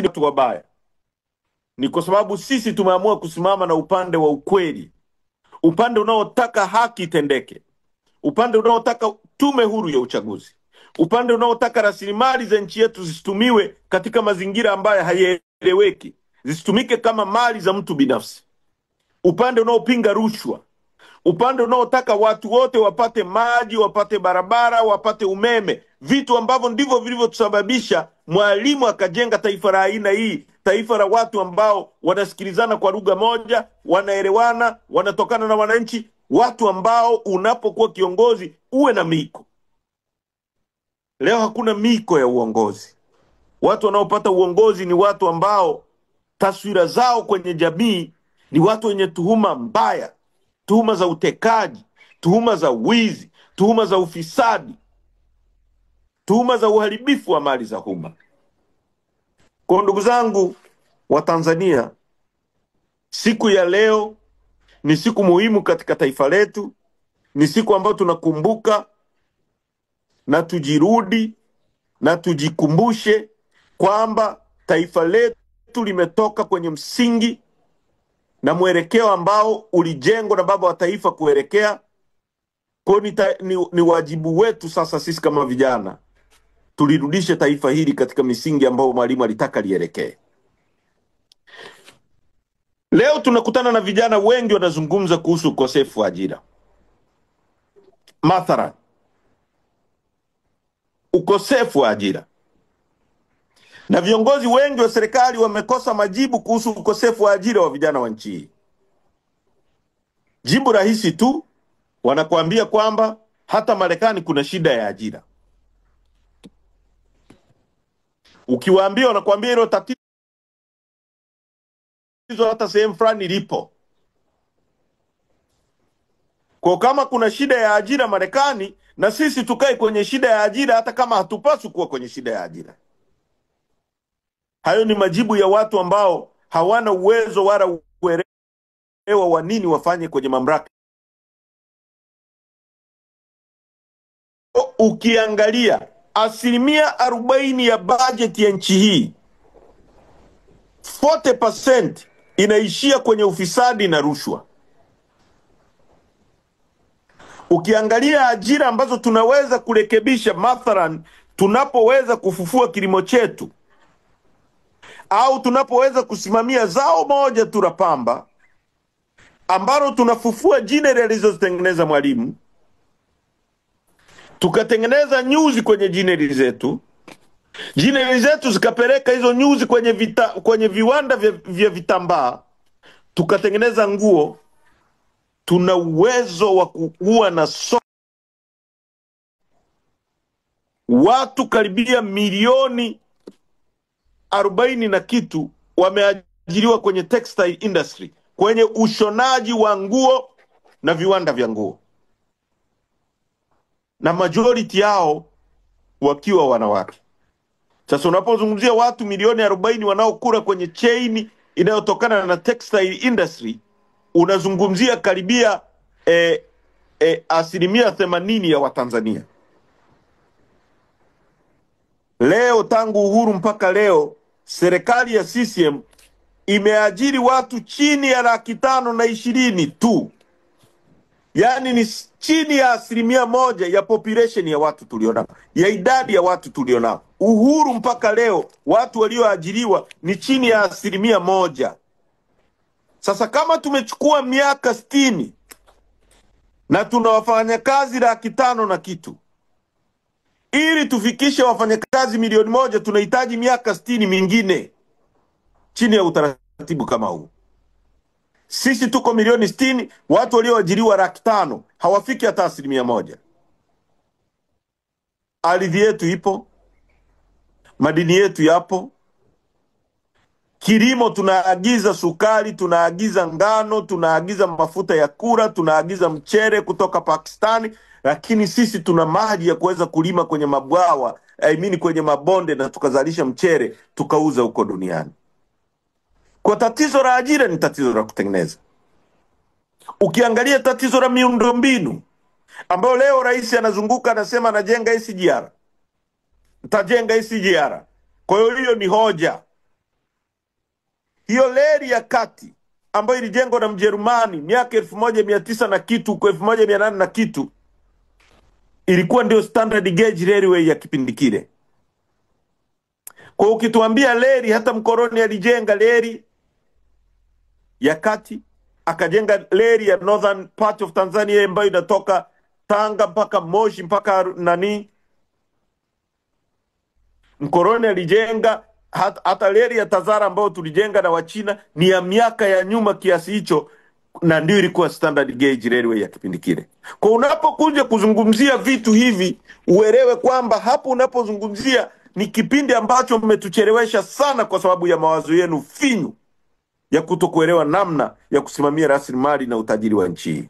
ni watu wabaya, ni kwa sababu sisi tumeamua kusimama na upande wa ukweli, upande unaotaka haki itendeke, upande unaotaka tume huru ya uchaguzi, upande unaotaka rasilimali za nchi yetu zisitumiwe katika mazingira ambayo hayaeleweki, zisitumike kama mali za mtu binafsi, upande unaopinga rushwa, upande unaotaka watu wote wapate maji, wapate barabara, wapate umeme, vitu ambavyo ndivyo vilivyotusababisha Mwalimu akajenga taifa la aina hii, taifa la watu ambao wanasikilizana kwa lugha moja, wanaelewana, wanatokana na wananchi, watu ambao unapokuwa kiongozi uwe na miko. Leo hakuna miko ya uongozi. Watu wanaopata uongozi ni watu ambao taswira zao kwenye jamii ni watu wenye tuhuma mbaya, tuhuma za utekaji, tuhuma za wizi, tuhuma za ufisadi, tuhuma za uharibifu wa mali za umma. Kwa ndugu zangu wa Tanzania, siku ya leo ni siku muhimu katika taifa letu, ni siku ambayo tunakumbuka na tujirudi na tujikumbushe kwamba taifa letu limetoka kwenye msingi na mwelekeo ambao ulijengwa na baba wa taifa kuelekea. Kwa ni wajibu wetu sasa sisi kama vijana tulirudishe taifa hili katika misingi ambayo Mwalimu alitaka lielekee. Leo tunakutana na vijana wengi wanazungumza kuhusu ukosefu wa ajira. Mathalan, ukosefu wa ajira. Na viongozi wengi wa serikali wamekosa majibu kuhusu ukosefu wa ajira wa vijana wa nchi hii. Jibu rahisi tu, wanakuambia kwamba hata Marekani kuna shida ya ajira. Ukiwaambia wanakuambia hilo tatizo hata sehemu fulani lipo. Kwa kama kuna shida ya ajira Marekani, na sisi tukae kwenye shida ya ajira hata kama hatupaswi kuwa kwenye shida ya ajira. Hayo ni majibu ya watu ambao hawana uwezo wala uelewa wa nini wafanye kwenye mamlaka. Ukiangalia 40% ya budget ya nchi hii, 40% inaishia kwenye ufisadi na rushwa. Ukiangalia ajira ambazo tunaweza kurekebisha, mathalan tunapoweza kufufua kilimo chetu, au tunapoweza kusimamia zao moja tu la pamba ambalo tunafufua jineri alizotengeneza Mwalimu, tukatengeneza nyuzi kwenye jineri zetu, jineri zetu zikapeleka hizo nyuzi kwenye viwanda vya vitambaa, tukatengeneza nguo, tuna uwezo wa kuwa na watu karibia milioni 40 na kitu wameajiriwa kwenye textile industry, kwenye ushonaji wa nguo na viwanda vya nguo, na majority yao wakiwa wanawake. Sasa unapozungumzia watu milioni 40 wanaokula kwenye chain inayotokana na textile industry, unazungumzia karibia 80% ya Watanzania. Leo tangu uhuru mpaka leo, serikali ya CCM imeajiri watu chini ya 520,000 tu. Yani ni chini ya 1% ya population ya watu tulionao, ya idadi ya watu tulionao. Uhuru mpaka leo watu walioajiriwa ni chini ya 1%. Sasa kama tumechukua miaka 60 na tuna wafanyakazi 500,000 na kitu, ili tufikishe wafanyakazi 1,000,000 tunahitaji miaka 60 mingine chini ya utaratibu kama huu. Sisi tuko milioni 60, watu walioajiriwa 500,000 hawafiki hata 1%. Ardhi yetu ipo, madini yetu yapo, kilimo tunaagiza sukari, tunaagiza ngano, tunaagiza mafuta ya kura, tunaagiza mchere kutoka Pakistani, lakini sisi tuna maji ya kuweza kulima kwenye mabwawa, kwenye mabonde, na tukazalisha mchere tukauza huko duniani. Kwa tatizo la ajira ni tatizo la kutengeneza. Ukiangalia tatizo la miundombinu, ambayo leo rais anazunguka anasema anajenga SGR, nitajenga SGR. Kwa hiyo ni hoja. Hiyo reli ya kati ambayo ilijengwa na Mjerumani miaka 1900 na kitu kwa 1800 na kitu, ilikuwa ndio standard gauge railway ya kipindi kile. Kwa ukituambia reli, hata mkoloni alijenga reli ya kati, akajenga reli ya northern part of Tanzania ambayo inatoka Tanga mpaka Moshi mpaka nani. Mkoloni alijenga hata reli ya Tazara ambayo tulijenga na Wachina ni ya miaka ya nyuma kiasi hicho, na ndio ilikuwa standard gauge railway ya kipindi kile. Kwa unapokuja kuzungumzia vitu hivi, uelewe kwamba hapo unapozungumzia ni kipindi ambacho mmetuchelewesha sana kwa sababu ya mawazo yenu finyu ya kutokuelewa namna ya kusimamia rasilimali na utajiri wa nchi hii.